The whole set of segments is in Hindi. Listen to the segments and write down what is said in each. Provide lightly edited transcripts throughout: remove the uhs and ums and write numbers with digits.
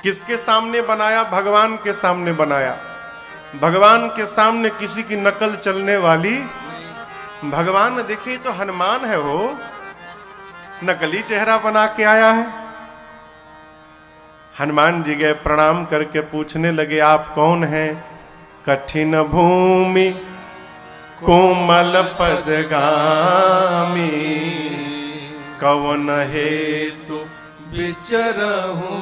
किसके सामने बनाया? भगवान के सामने बनाया। भगवान के सामने किसी की नकल चलने वाली भगवान देखे तो हनुमान है, वो नकली चेहरा बना के आया है। हनुमान जी गए, प्रणाम करके पूछने लगे, आप कौन हैं? कठिन भूमि कोमल पदगामी, कवन हेतु विचरहूं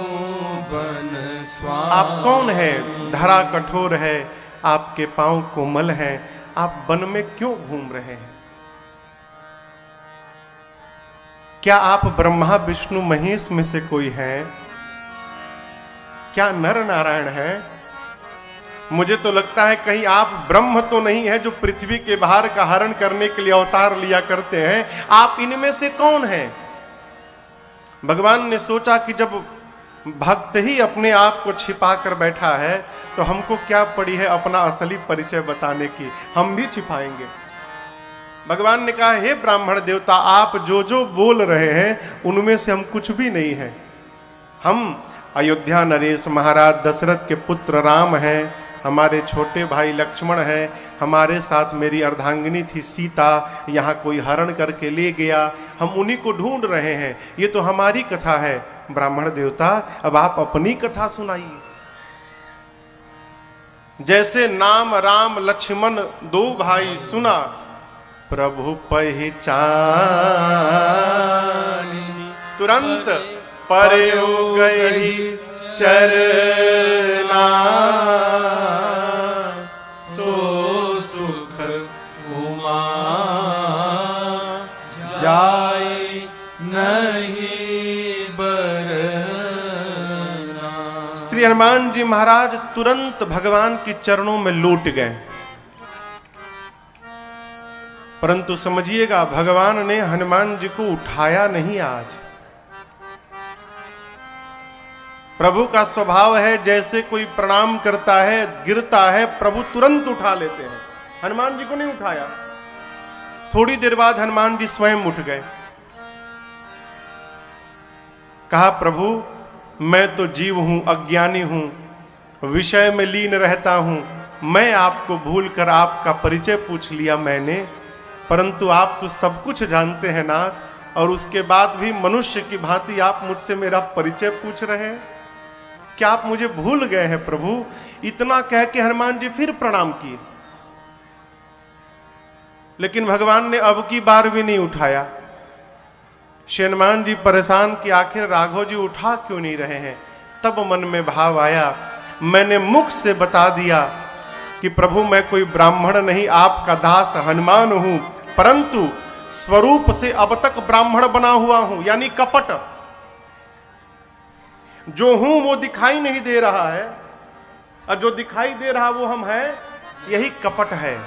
बन स्वामी। आप कौन है? धरा कठोर है, आपके पांव कोमल हैं, आप वन में क्यों घूम रहे हैं? क्या आप ब्रह्मा विष्णु महेश में से कोई हैं? क्या नर नारायण है? मुझे तो लगता है कहीं आप ब्रह्म तो नहीं है जो पृथ्वी के बाहर का हरण करने के लिए अवतार लिया करते हैं। आप इनमें से कौन हैं? भगवान ने सोचा कि जब भक्त ही अपने आप को छिपा कर बैठा है तो हमको क्या पड़ी है अपना असली परिचय बताने की, हम भी छिपाएंगे। भगवान ने कहा, हे ब्राह्मण देवता, आप जो जो बोल रहे हैं उनमें से हम कुछ भी नहीं है। हम अयोध्या नरेश महाराज दशरथ के पुत्र राम हैं, हमारे छोटे भाई लक्ष्मण हैं, हमारे साथ मेरी अर्धांगिनी थी सीता, यहाँ कोई हरण करके ले गया, हम उन्हीं को ढूंढ रहे हैं। ये तो हमारी कथा है। ब्राह्मण देवता, अब आप अपनी कथा सुनाइए। जैसे नाम राम लक्ष्मण दो भाई सुना, प्रभु पहचानी, तुरंत परे हो गई चरना, सो सुख उमा जाई नहीं बरना। श्री हनुमान जी महाराज तुरंत भगवान के चरणों में लौट गए। परंतु समझिएगा, भगवान ने हनुमान जी को उठाया नहीं। आज प्रभु का स्वभाव है, जैसे कोई प्रणाम करता है, गिरता है, प्रभु तुरंत उठा लेते हैं। हनुमान जी को नहीं उठाया। थोड़ी देर बाद हनुमान जी स्वयं उठ गए। कहा, प्रभु मैं तो जीव हूं, अज्ञानी हूं, विषय में लीन रहता हूं, मैं आपको भूलकर आपका परिचय पूछ लिया मैंने, परंतु आप तो सब कुछ जानते हैं नाथ, और उसके बाद भी मनुष्य की भांति आप मुझसे मेरा परिचय पूछ रहे हैं। क्या आप मुझे भूल गए हैं प्रभु? इतना कह के हनुमान जी फिर प्रणाम किए, लेकिन भगवान ने अब की बार भी नहीं उठाया। श्री हनुमान जी परेशान कि आखिर राघव जी उठा क्यों नहीं रहे हैं। तब मन में भाव आया, मैंने मुख से बता दिया कि प्रभु मैं कोई ब्राह्मण नहीं, आपका दास हनुमान हूं, परंतु स्वरूप से अब तक ब्राह्मण बना हुआ हूं, यानी कपट। जो हूं वो दिखाई नहीं दे रहा है, और जो दिखाई दे रहा वो हम हैं, यही कपट है।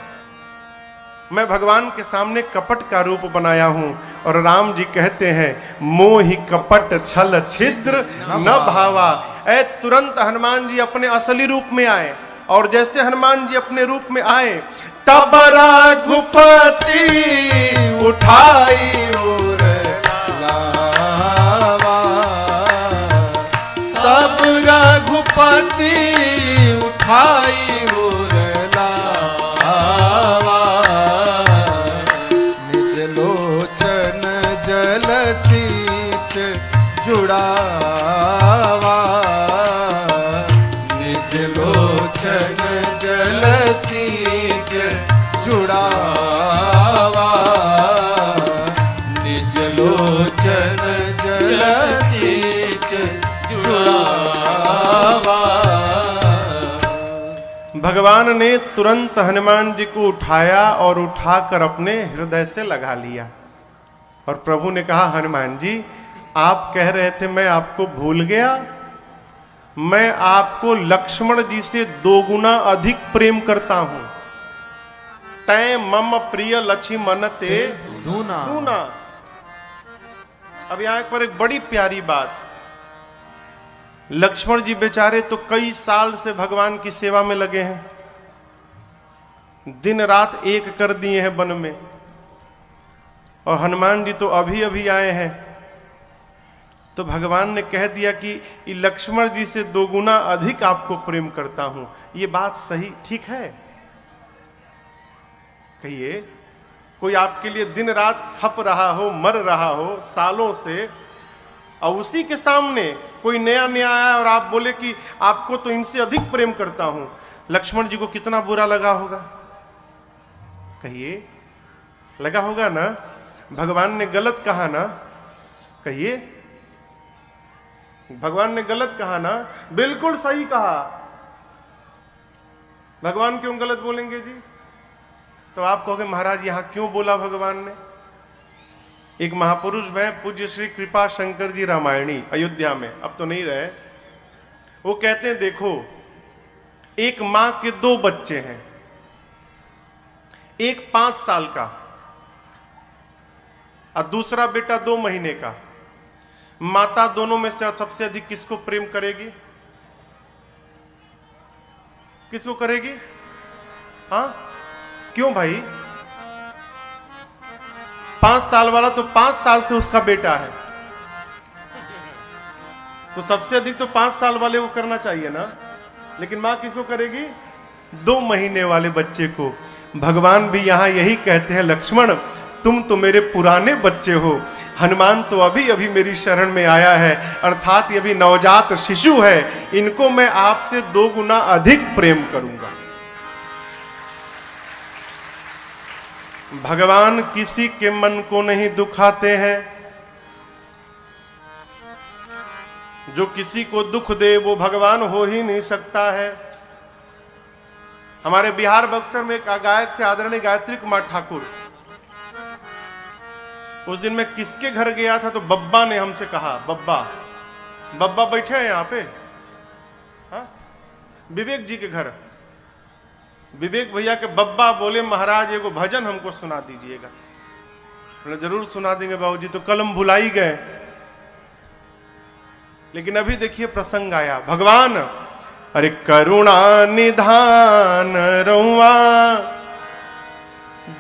मैं भगवान के सामने कपट का रूप बनाया हूं। और राम जी कहते हैं, मोहि कपट छल छिद्र न भावा। ऐ तुरंत हनुमान जी अपने असली रूप में आए, और जैसे हनुमान जी अपने रूप में आए, तब रघुपति उठाई उर लावा, तब रघुपति उठाई उर लावा, निज लोचन जल सींच जुड़ावा, निज लोचन जल सींच जुड़ावा, निज लोचन जल सींच जुड़ावा। भगवान ने तुरंत हनुमान जी को उठाया और उठाकर अपने हृदय से लगा लिया। और प्रभु ने कहा, हनुमान जी आप कह रहे थे मैं आपको भूल गया, मैं आपको लक्ष्मण जी से 2 गुना अधिक प्रेम करता हूं। तै मम प्रिय लक्ष्मण ते दूना। अब यहां पर एक बड़ी प्यारी बात, लक्ष्मण जी बेचारे तो कई साल से भगवान की सेवा में लगे हैं, दिन रात एक कर दिए हैं वन में, और हनुमान जी तो अभी अभी आए हैं। तो भगवान ने कह दिया कि लक्ष्मण जी से 2 गुना अधिक आपको प्रेम करता हूं। ये बात सही ठीक है? कहिए, कोई आपके लिए दिन रात खप रहा हो, मर रहा हो सालों से, और उसी के सामने कोई नया नया आया और आप बोले कि आपको तो इनसे अधिक प्रेम करता हूं, लक्ष्मण जी को कितना बुरा लगा होगा? कहिए, लगा होगा ना? भगवान ने गलत कहा ना? कहिए, भगवान ने गलत कहा ना? बिल्कुल सही कहा। भगवान क्यों गलत बोलेंगे जी? तो आप कहोगे महाराज यहां क्यों बोला भगवान ने? एक महापुरुष हैं पूज्य श्री कृपा शंकर जी रामायणी, अयोध्या में, अब तो नहीं रहे। वो कहते हैं देखो, एक मां के 2 बच्चे हैं, एक 5 साल का और दूसरा बेटा 2 महीने का। माता दोनों में से सबसे अधिक किसको प्रेम करेगी? किसको करेगी? हाँ, क्यों भाई? 5 साल वाला तो 5 साल से उसका बेटा है, तो सबसे अधिक तो 5 साल वाले को करना चाहिए ना। लेकिन मां किसको करेगी? 2 महीने वाले बच्चे को। भगवान भी यहां यही कहते हैं, लक्ष्मण तुम तो मेरे पुराने बच्चे हो, हनुमान तो अभी अभी मेरी शरण में आया है, अर्थात ये भी नवजात शिशु है, इनको मैं आपसे 2 गुना अधिक प्रेम करूंगा। भगवान किसी के मन को नहीं दुखाते हैं। जो किसी को दुख दे वो भगवान हो ही नहीं सकता है। हमारे बिहार बक्सर में एक गायक थे आदरणीय गायत्री कुमार ठाकुर। उस दिन मैं किसके घर गया था तो बब्बा ने हमसे कहा, बब्बा बैठे हैं यहाँ पे, हाँ? विवेक जी के घर। विवेक भैया के बब्बा बोले महाराज एगो भजन हमको सुना दीजिएगा। बोले जरूर सुना देंगे बाबूजी। तो कल हम भुला ही गए, लेकिन अभी देखिए प्रसंग आया। भगवान अरे करुणा निधान रउआ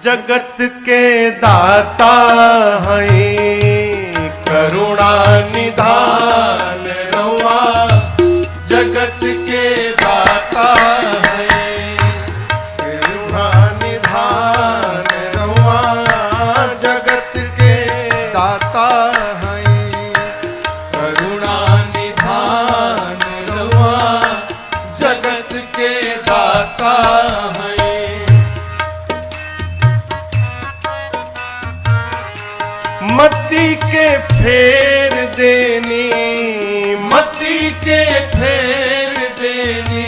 जगत के दाता हैं। करुणा निधान रउआ जगत के दाता हैं। करुणा निधान रउआ जगत के दाता हैं। करुणा निधान रउआ जगत के दाता हैं। मती के फेर देनी, मती के फेर देनी,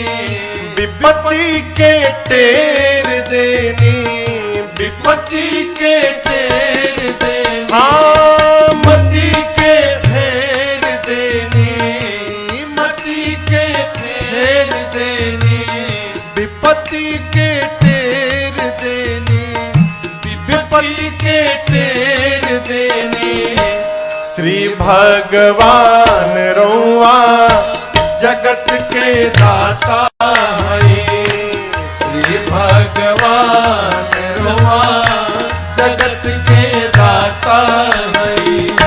विपत्ति के टेर देनी, विपत्ति के टेर देनी। हाँ, मती के फेर देनी, मती के फेर देनी, विपत्ति के टेर देनी, विपत्ति के टेर देनी। श्री भगवान रउआ जगत के दाता हैं। श्री भगवान रउआ जगत के दाता हैं।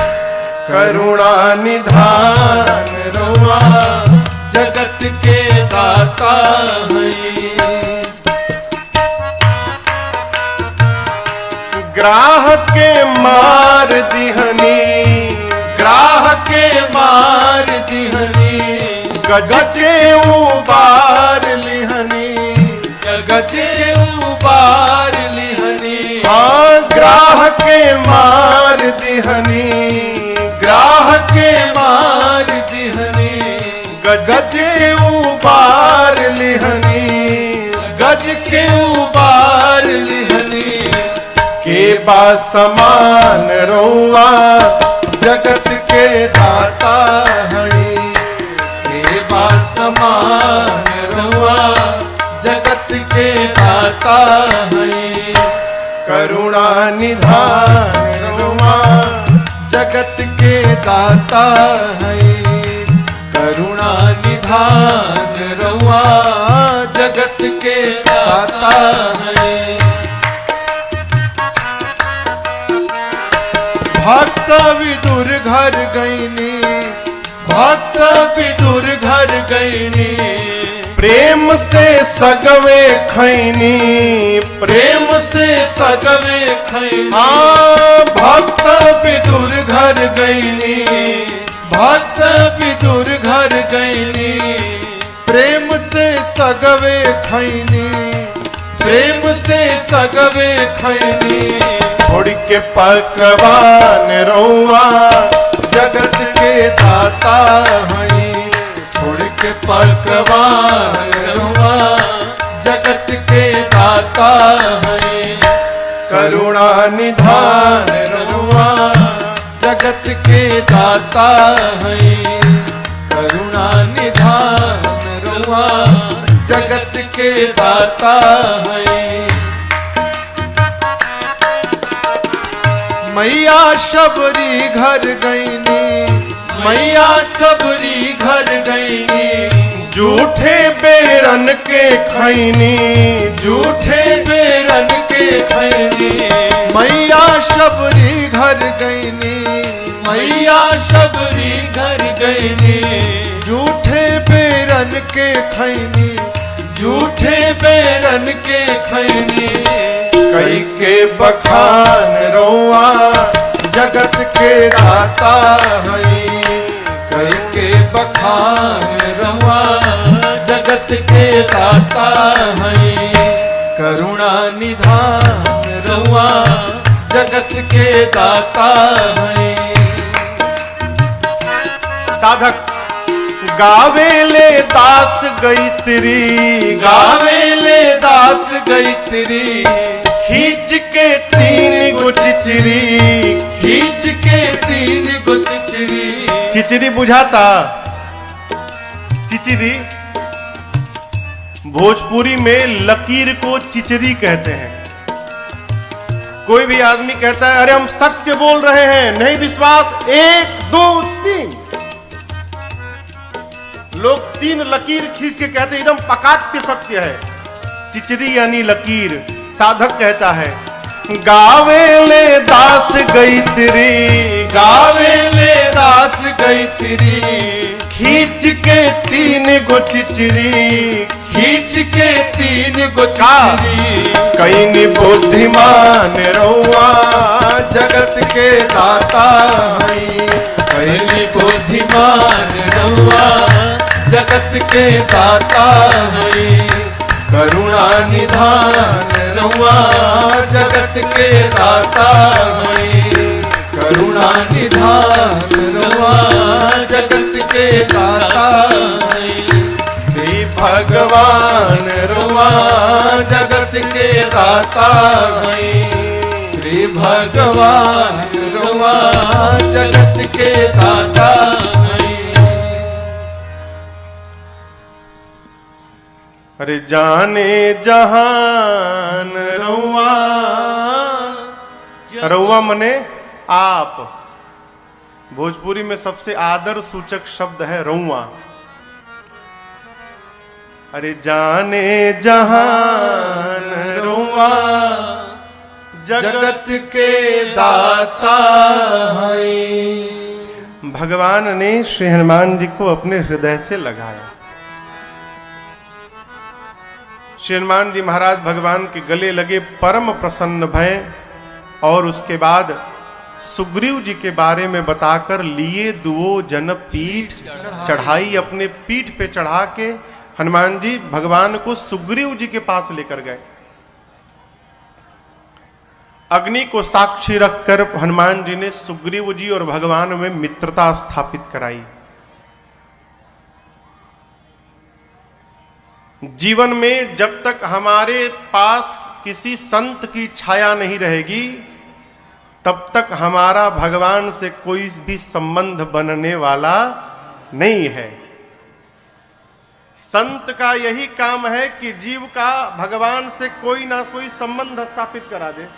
करुणा निधान रउआ जगत के दाता हैं। ग्राह के मार दिहनी, ग्राह के मार दिहनी, गज के उबार लिहनी, गज के उबार लिहनी। हाँ, ग्राह के मार दिहनी, ग्राह के मार दिहनी, गज के उबार लिहनी, गज के उबार लिहनी। के बा समान रउआ जगत के दाता हैं। के बा समान रउआ जगत के दाता हैं। करुणा निधान रउआ जगत के दाता हैं। करुणा निधान रउआ जगत के दाता हैं। भक्त विदुर घर गईनी, गईनी, प्रेम से सगवे खैनी, प्रेम से सगवे खैनी। हाँ भक्त विदुर घर गईनी, भक्त विदुर घर गईनी, प्रेम से सगवे खैनी, प्रेम से सगवे खैनी। छोड़ के पकवान रउआ जगत के दाता हई, छोड़ के पकवान रउआ जगत के दाता हई। करुणा निधान रउआ जगत के दाता हई, करुणा निधान रउआ जगत के दाता हई। मैया शबरी घर गईनी, मैया शबरी घर गईनी, झूठे बेरन के खैनी, झूठे बेरन के खैनी। मैया शबरी घर गईनी, मैया शबरी घर गईनी, झूठे बेरन के खैनी, झूठे बेरन के खैनी। कई के बखान रउआ जगत के दाता हई, कई के बखान रउआ जगत के दाता हई। करुणा निधान रउआ जगत के दाता हई। साधक गावेले दास गईत्री, गावेले दास गईत्री, खींच के तीन गो चिचरी, खींच के तीन गो चिचरी। चिचरी बुझाता? चिचरी भोजपुरी में लकीर को चिचरी कहते हैं। कोई भी आदमी कहता है अरे हम सत्य बोल रहे हैं, नहीं विश्वास, 1 2 3, लोग 3 लकीर खींच के कहते एकदम पकाट के सत्य है। चिचरी यानी लकीर। साधक कहता है गावेले दास गईत्री, गावेले दास गईत्री, खींच के तीन गो चिचरी, खींच के तीन गो चिचरी। कईनी बुद्धिमान रउआ जगत के दाता हई, कईनी बुद्धिमान रउआ जगत के दाता हई। करुणा निधान रउआ जगत के दाता हई, करुणा निधान रउआ जगत के दाता हई। श्री भगवान रउआ जगत के दाता हई, श्री भगवान रउआ जगत के दाता हई। अरे जाने जहान रउआ, रउआ मने आप। भोजपुरी में सबसे आदर सूचक शब्द है रउआ। अरे जाने जहान रउआ जगत के दाता हई। भगवान ने श्री हनुमान जी को अपने हृदय से लगाया। श्री हनुमान जी महाराज भगवान के गले लगे, परम प्रसन्न भय, और उसके बाद सुग्रीव जी के बारे में बताकर लिए दुओ जन पीठ चढ़ाई। अपने पीठ पे चढ़ा के हनुमान जी भगवान को सुग्रीव जी के पास लेकर गए। अग्नि को साक्षी रखकर हनुमान जी ने सुग्रीव जी और भगवान में मित्रता स्थापित कराई। जीवन में जब तक हमारे पास किसी संत की छाया नहीं रहेगी, तब तक हमारा भगवान से कोई भी संबंध बनने वाला नहीं है। संत का यही काम है कि जीव का भगवान से कोई ना कोई संबंध स्थापित करा दे।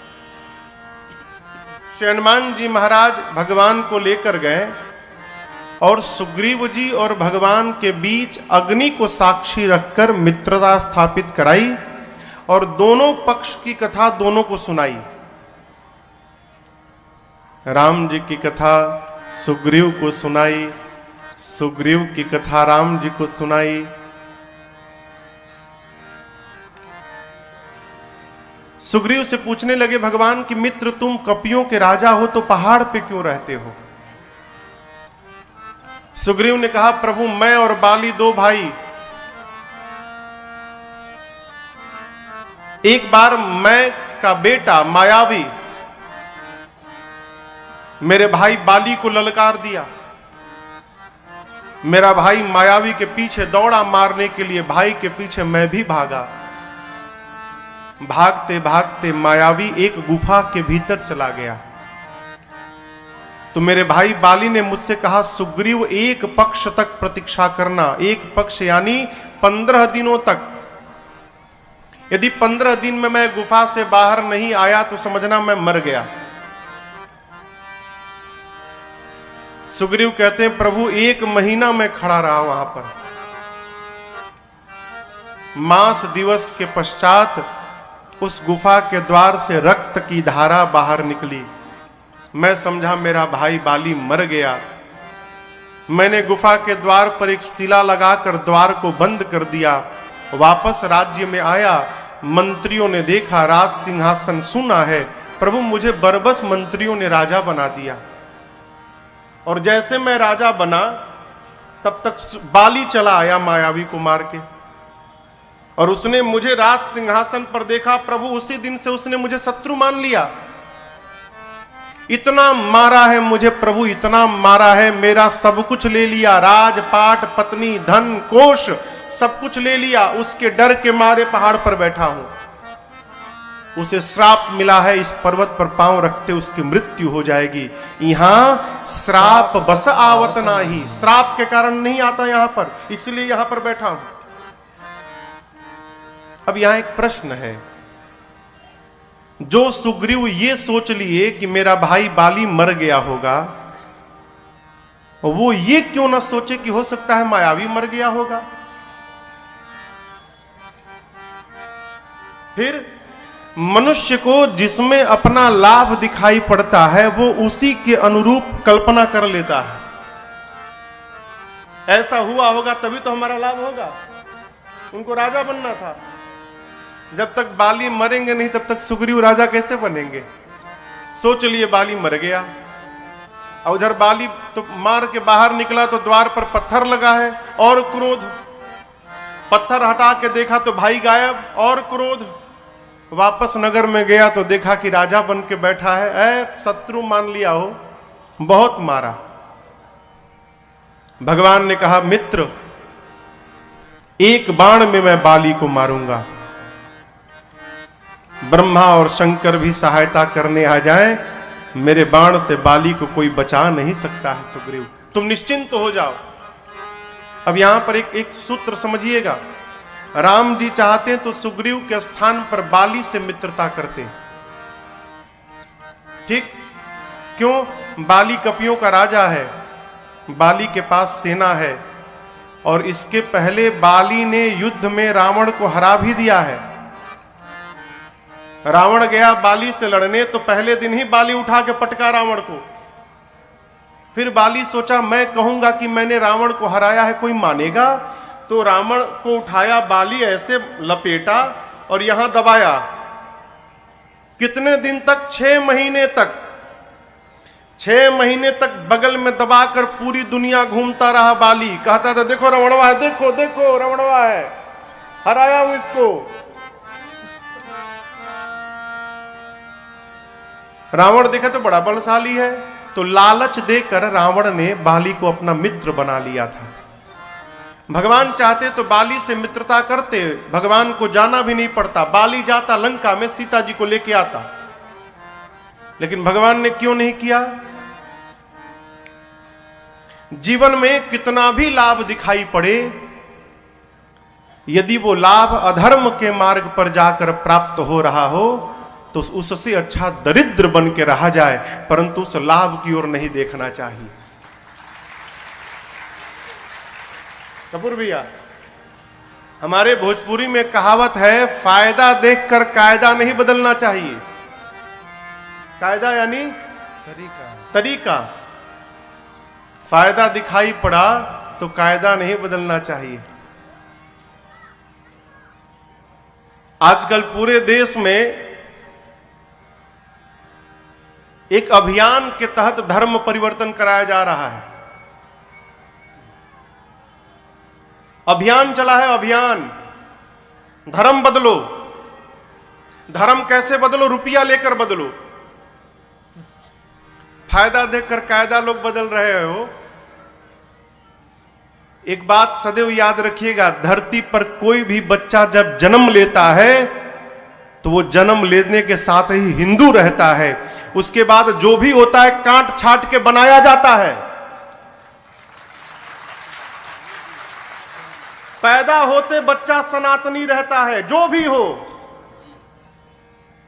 श्री हनुमान जी महाराज भगवान को लेकर गए और सुग्रीव जी और भगवान के बीच अग्नि को साक्षी रखकर मित्रता स्थापित कराई और दोनों पक्ष की कथा दोनों को सुनाई। राम जी की कथा सुग्रीव को सुनाई, सुग्रीव की कथा राम जी को सुनाई। सुग्रीव से पूछने लगे भगवान कि मित्र, तुम कपियों के राजा हो तो पहाड़ पे क्यों रहते हो? सुग्रीव ने कहा, प्रभु मैं और बाली दो भाई, एक बार मैं का बेटा मायावी मेरे भाई बाली को ललकार दिया। मेरा भाई मायावी के पीछे दौड़ा मारने के लिए, भाई के पीछे मैं भी भागा। भागते भागते मायावी एक गुफा के भीतर चला गया। तो मेरे भाई बाली ने मुझसे कहा, सुग्रीव एक पक्ष तक प्रतीक्षा करना। एक पक्ष यानी 15 दिनों तक। यदि 15 दिन में मैं गुफा से बाहर नहीं आया तो समझना मैं मर गया। सुग्रीव कहते हैं, प्रभु 1 महीना मैं खड़ा रहा वहां पर। मास दिवस के पश्चात उस गुफा के द्वार से रक्त की धारा बाहर निकली। मैं समझा मेरा भाई बाली मर गया। मैंने गुफा के द्वार पर एक शिला लगाकर द्वार को बंद कर दिया। वापस राज्य में आया। मंत्रियों ने देखा राज सिंहासन सुना है। प्रभु मुझे बरबस मंत्रियों ने राजा बना दिया। और जैसे मैं राजा बना तब तक बाली चला आया मायावी को मार के, और उसने मुझे राज सिंहासन पर देखा। प्रभु उसी दिन से उसने मुझे शत्रु मान लिया। इतना मारा है मुझे प्रभु, इतना मारा है, मेरा सब कुछ ले लिया, राजपाट, पत्नी, धन, कोष सब कुछ ले लिया। उसके डर के मारे पहाड़ पर बैठा हूं। उसे श्राप मिला है, इस पर्वत पर पांव रखते उसकी मृत्यु हो जाएगी। यहां श्राप बस आवत नाही, श्राप के कारण नहीं आता यहां पर, इसलिए यहां पर बैठा हूं। अब यहां एक प्रश्न है, जो सुग्रीव ये सोच लिए कि मेरा भाई बाली मर गया होगा, वो ये क्यों ना सोचे कि हो सकता है मायावी मर गया होगा? फिर मनुष्य को जिसमें अपना लाभ दिखाई पड़ता है वो उसी के अनुरूप कल्पना कर लेता है। ऐसा हुआ होगा तभी तो हमारा लाभ होगा। उनको राजा बनना था। जब तक बाली मरेंगे नहीं तब तक सुग्रीव राजा कैसे बनेंगे? सोच लिए बाली मर गया। और उधर बाली तो मार के बाहर निकला तो द्वार पर पत्थर लगा है, और क्रोध। पत्थर हटा के देखा तो भाई गायब, और क्रोध। वापस नगर में गया तो देखा कि राजा बन के बैठा है। ऐ शत्रु मान लिया हो, बहुत मारा। भगवान ने कहा, मित्र एक बाण में मैं बाली को मारूंगा। ब्रह्मा और शंकर भी सहायता करने आ जाएं, मेरे बाण से बाली को कोई बचा नहीं सकता है। सुग्रीव तुम निश्चिंत हो जाओ। अब यहां पर एक सूत्र समझिएगा। राम जी चाहते तो सुग्रीव के स्थान पर बाली से मित्रता करते। ठीक क्यों? बाली कपियों का राजा है, बाली के पास सेना है, और इसके पहले बाली ने युद्ध में रावण को हरा भी दिया है। रावण गया बाली से लड़ने तो पहले दिन ही बाली उठा के पटका रावण को। फिर बाली सोचा मैं कहूंगा कि मैंने रावण को हराया है, कोई मानेगा? तो रावण को उठाया, बाली ऐसे लपेटा और यहां दबाया। कितने दिन तक? 6 महीने तक। 6 महीने तक बगल में दबाकर पूरी दुनिया घूमता रहा बाली। कहता था देखो रावणवा है, देखो देखो रावणवा है, हराया हूं इसको। रावण देखा तो बड़ा बलशाली है, तो लालच देकर रावण ने बाली को अपना मित्र बना लिया था। भगवान चाहते तो बाली से मित्रता करते, भगवान को जाना भी नहीं पड़ता। बाली जाता लंका में, सीता जी को लेके आता, लेकिन भगवान ने क्यों नहीं किया? जीवन में कितना भी लाभ दिखाई पड़े, यदि वो लाभ अधर्म के मार्ग पर जाकर प्राप्त हो रहा हो तो उससे अच्छा दरिद्र बन के रहा जाए, परंतु उस लाभ की ओर नहीं देखना चाहिए। कपूर भैया, हमारे भोजपुरी में कहावत है, फायदा देखकर कायदा नहीं बदलना चाहिए। कायदा यानी तरीका। फायदा दिखाई पड़ा तो कायदा नहीं बदलना चाहिए। आजकल पूरे देश में एक अभियान के तहत धर्म परिवर्तन कराया जा रहा है। अभियान चला है, अभियान धर्म बदलो। धर्म कैसे बदलो? रुपया लेकर बदलो। फायदा देकर कायदा लोग बदल रहे हो। एक बात सदैव याद रखिएगा, धरती पर कोई भी बच्चा जब जन्म लेता है तो वो जन्म लेने के साथ ही हिंदू रहता है। उसके बाद जो भी होता है काट छाट के बनाया जाता है। पैदा होते बच्चा सनातनी रहता है, जो भी हो।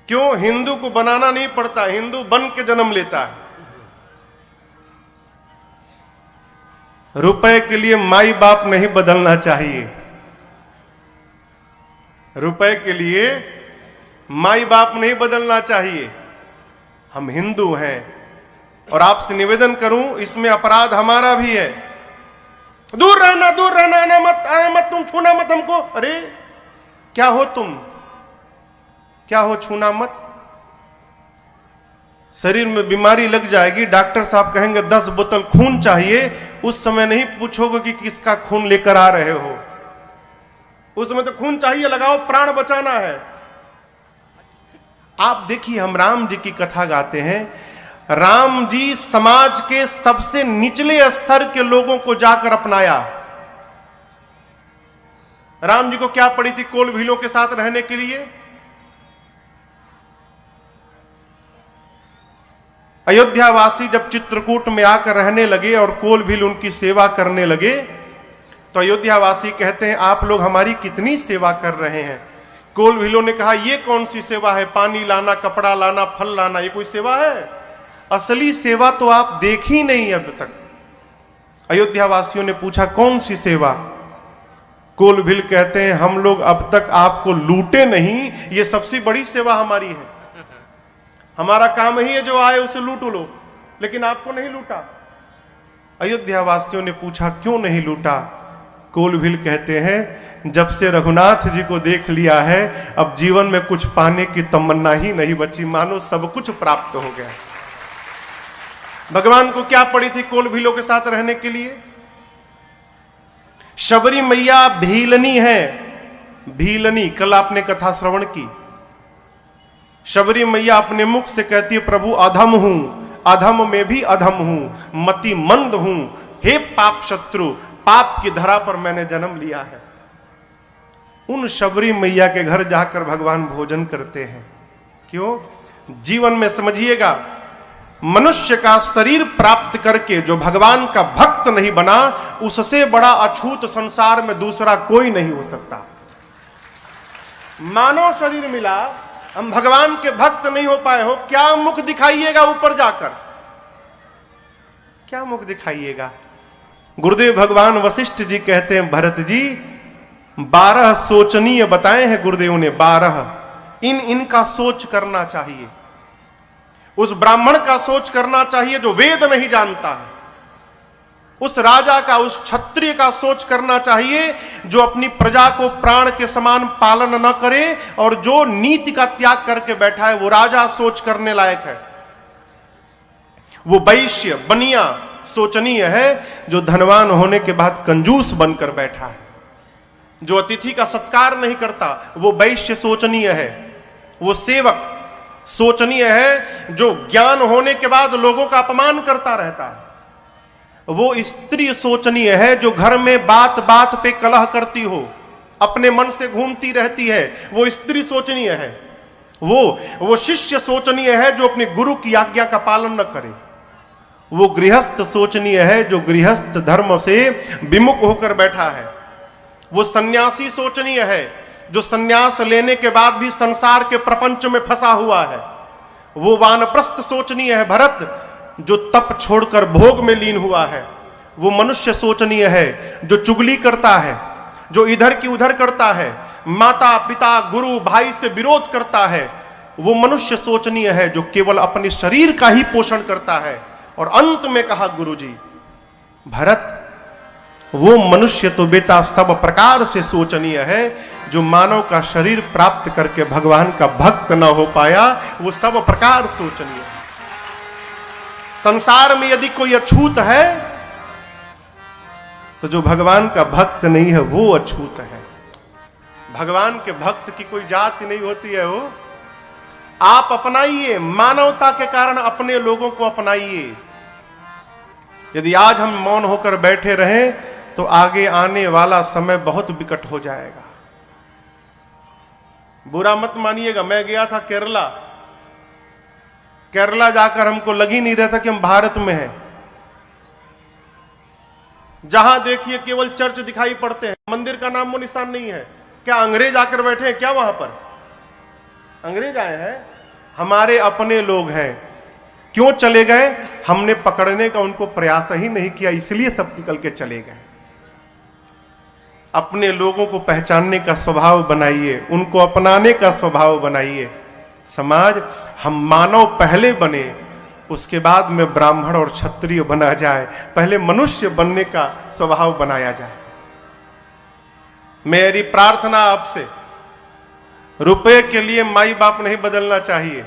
क्यों? हिंदू को बनाना नहीं पड़ता, हिंदू बन के जन्म लेता है। रुपए के लिए माई बाप नहीं बदलना चाहिए। रुपए के लिए माई बाप नहीं बदलना चाहिए। हम हिंदू हैं और आपसे निवेदन करूं, इसमें अपराध हमारा भी है। दूर रहना, दूर रहना, आना मत, तुम छूना मत हमको। अरे क्या हो तुम? क्या हो? छूना मत। शरीर में बीमारी लग जाएगी, डॉक्टर साहब कहेंगे 10 बोतल खून चाहिए, उस समय नहीं पूछोगे कि किसका खून लेकर आ रहे हो। उस समय तो खून चाहिए, लगाओ, प्राण बचाना है। आप देखिए, हम राम जी की कथा गाते हैं। राम जी समाज के सबसे निचले स्तर के लोगों को जाकर अपनाया। राम जी को क्या पड़ी थी कोल भीलों के साथ रहने के लिए? अयोध्यावासी जब चित्रकूट में आकर रहने लगे और कोल भील उनकी सेवा करने लगे तो अयोध्यावासी कहते हैं, आप लोग हमारी कितनी सेवा कर रहे हैं। कोल भीलों ने कहा, ये कौन सी सेवा है? पानी लाना, कपड़ा लाना, फल लाना, ये कोई सेवा है? असली सेवा तो आप देख ही नहीं अब तक। अयोध्यावासियों ने पूछा, कौन सी सेवा? कोल भील कहते हैं, हम लोग अब तक आपको लूटे नहीं, ये सबसे बड़ी सेवा हमारी है। हमारा काम ही है जो आए उसे लूट लो, लेकिन आपको नहीं लूटा। अयोध्यावासियों ने पूछा, क्यों नहीं लूटा? कोल भील कहते हैं, जब से रघुनाथ जी को देख लिया है, अब जीवन में कुछ पाने की तमन्ना ही नहीं बची, मानो सब कुछ प्राप्त हो गया। भगवान को क्या पड़ी थी कोल भीलों के साथ रहने के लिए? शबरी मैया भीलनी है। भीलनी, कल आपने कथा श्रवण की। शबरी मैया अपने मुख से कहती है, प्रभु अधम हूं, अधम में भी अधम हूं, मति मंद हूं, हे पाप शत्रु, पाप की धरा पर मैंने जन्म लिया है। उन शबरी मैया के घर जाकर भगवान भोजन करते हैं। क्यों? जीवन में समझिएगा, मनुष्य का शरीर प्राप्त करके जो भगवान का भक्त नहीं बना, उससे बड़ा अछूत संसार में दूसरा कोई नहीं हो सकता। मानव शरीर मिला, हम भगवान के भक्त नहीं हो पाए हो, क्या मुख दिखाइएगा ऊपर जाकर? क्या मुख दिखाइएगा? गुरुदेव भगवान वशिष्ठ जी कहते हैं, भरत जी 12 सोचनीय बताए हैं गुरुदेव ने, 12 इनका सोच करना चाहिए। उस ब्राह्मण का सोच करना चाहिए जो वेद नहीं जानता है। उस राजा का, उस क्षत्रिय का सोच करना चाहिए जो अपनी प्रजा को प्राण के समान पालन न करे और जो नीति का त्याग करके बैठा है, वो राजा सोच करने लायक है। वो वैश्य बनिया सोचनीय है जो धनवान होने के बाद कंजूस बनकर बैठा है। जो अतिथि का सत्कार नहीं करता वो वैश्य सोचनीय है। वो सेवक सोचनीय है जो ज्ञान होने के बाद लोगों का अपमान करता रहता है। वो स्त्री सोचनीय है जो घर में बात बात पे कलह करती हो, अपने मन से घूमती रहती है, वो स्त्री सोचनीय है। वो शिष्य सोचनीय है जो अपने गुरु की आज्ञा का पालन न करे। वो गृहस्थ सोचनीय है जो गृहस्थ धर्म से विमुख होकर बैठा है। वो सन्यासी सोचनीय है जो सन्यास लेने के बाद भी संसार के प्रपंच में फंसा हुआ है। वो वानप्रस्थ सोचनीय है भरत जो तप छोड़कर भोग में लीन हुआ है। वो मनुष्य सोचनीय है जो चुगली करता है, जो इधर की उधर करता है, माता पिता गुरु भाई से विरोध करता है। वो मनुष्य सोचनीय है जो केवल अपने शरीर का ही पोषण करता है। और अंत में कहा गुरु जी, भरत, वो मनुष्य तो बेटा सब प्रकार से शोचनीय है जो मानव का शरीर प्राप्त करके भगवान का भक्त न हो पाया, वो सब प्रकार शोचनीय है। संसार में यदि कोई अछूत है तो जो भगवान का भक्त नहीं है वो अछूत है। भगवान के भक्त की कोई जाति नहीं होती है। वो आप अपनाइए, मानवता के कारण अपने लोगों को अपनाइए। यदि आज हम मौन होकर बैठे रहें तो आगे आने वाला समय बहुत विकट हो जाएगा। बुरा मत मानिएगा, मैं गया था केरला। केरला जाकर हमको लग ही नहीं रहा था कि हम भारत में हैं। जहां देखिए केवल चर्च दिखाई पड़ते हैं, मंदिर का नामो निशान नहीं है। क्या अंग्रेज आकर बैठे हैं क्या वहां पर? अंग्रेज आए हैं? हमारे अपने लोग हैं। क्यों चले गए? हमने पकड़ने का उनको प्रयास ही नहीं किया, इसलिए सब निकल के चले गए। अपने लोगों को पहचानने का स्वभाव बनाइए, उनको अपनाने का स्वभाव बनाइए। समाज हम मानव पहले बने, उसके बाद में ब्राह्मण और क्षत्रिय बना जाए। पहले मनुष्य बनने का स्वभाव बनाया जाए। मेरी प्रार्थना आपसे, रुपए के लिए माई बाप नहीं बदलना चाहिए।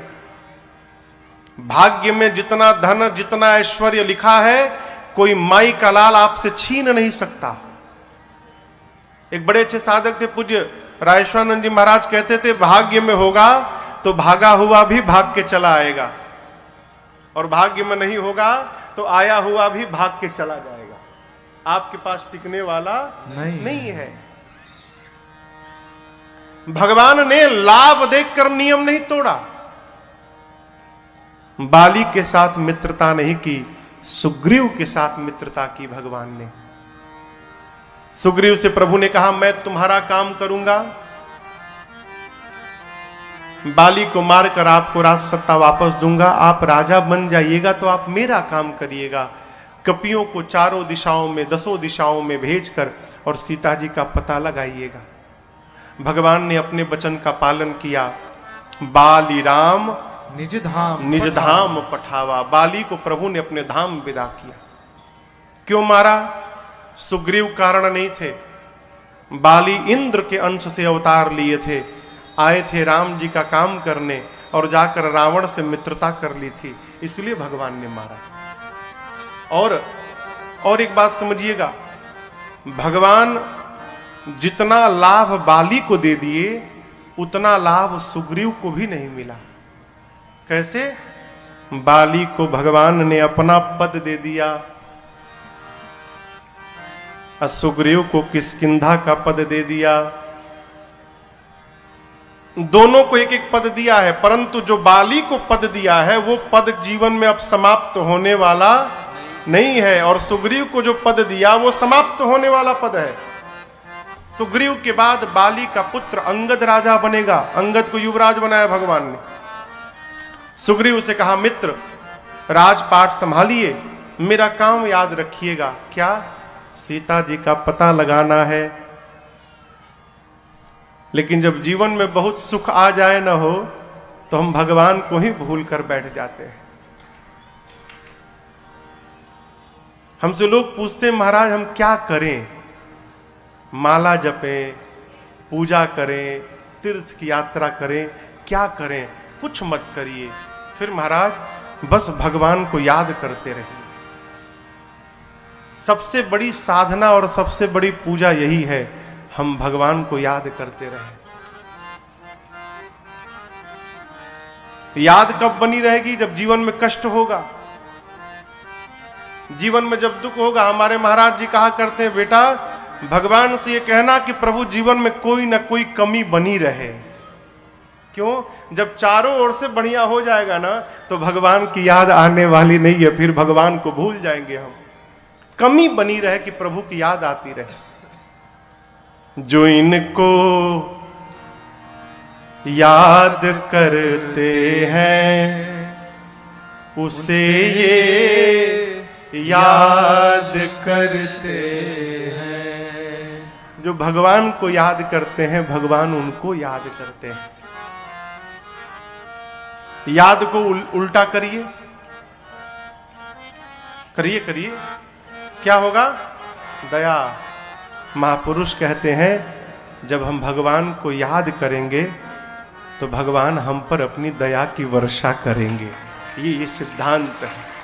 भाग्य में जितना धन, जितना ऐश्वर्य लिखा है, कोई माई का लाल आपसे छीन नहीं सकता। एक बड़े अच्छे साधक थे, पूज्य राजेश्वरानंद जी महाराज कहते थे, भाग्य में होगा तो भागा हुआ भी भाग के चला आएगा, और भाग्य में नहीं होगा तो आया हुआ भी भाग के चला जाएगा। आपके पास टिकने वाला नहीं है। भगवान ने लाभ देखकर नियम नहीं तोड़ा। बाली के साथ मित्रता नहीं की, सुग्रीव के साथ मित्रता की भगवान ने। सुग्रीव से प्रभु ने कहा, मैं तुम्हारा काम करूंगा, बाली को मारकर आपको राज सत्ता वापस दूंगा, आप राजा बन जाइएगा तो आप मेरा काम करिएगा। कपियों को चारों दिशाओं में, 10 दिशाओं में भेजकर और सीता जी का पता लगाइएगा। भगवान ने अपने वचन का पालन किया। बाली राम निज धाम पठावा। बाली को प्रभु ने अपने धाम विदा किया। क्यों मारा? सुग्रीव कारण नहीं थे। बाली इंद्र के अंश से अवतार लिए थे, आए थे राम जी का काम करने, और जाकर रावण से मित्रता कर ली थी, इसलिए भगवान ने मारा। और एक बात समझिएगा, भगवान जितना लाभ बाली को दे दिए उतना लाभ सुग्रीव को भी नहीं मिला। कैसे? बाली को भगवान ने अपना पद दे दिया, और सुग्रीव को किष्किंधा का पद दे दिया। दोनों को एक एक पद दिया है, परंतु जो बाली को पद दिया है वो पद जीवन में अब समाप्त होने वाला नहीं है, और सुग्रीव को जो पद दिया वो समाप्त होने वाला पद है। सुग्रीव के बाद बाली का पुत्र अंगद राजा बनेगा। अंगद को युवराज बनाया भगवान ने। सुग्रीव से कहा, मित्र राजपाट संभालिए, मेरा काम याद रखिएगा। क्या? सीता जी का पता लगाना है। लेकिन जब जीवन में बहुत सुख आ जाए ना हो तो हम भगवान को ही भूल कर बैठ जाते हैं। हमसे लोग पूछते हैं, महाराज हम क्या करें? माला जपें, पूजा करें, तीर्थ की यात्रा करें, क्या करें? कुछ मत करिए। फिर महाराज बस भगवान को याद करते रहिए। सबसे बड़ी साधना और सबसे बड़ी पूजा यही है, हम भगवान को याद करते रहें। याद कब बनी रहेगी? जब जीवन में कष्ट होगा, जीवन में जब दुख होगा। हमारे महाराज जी कहा करते हैं, बेटा भगवान से ये कहना कि प्रभु जीवन में कोई ना कोई कमी बनी रहे। क्यों? जब चारों ओर से बढ़िया हो जाएगा ना तो भगवान की याद आने वाली नहीं है, फिर भगवान को भूल जाएंगे हम। कमी बनी रहे कि प्रभु की याद आती रहे। जो इनको याद करते हैं उसे ये याद करते हैं। जो भगवान को याद करते हैं भगवान उनको याद करते हैं। याद को उल्टा करिए, करिए करिए। क्या होगा? दया। महापुरुष कहते हैं जब हम भगवान को याद करेंगे तो भगवान हम पर अपनी दया की वर्षा करेंगे। ये सिद्धांत है।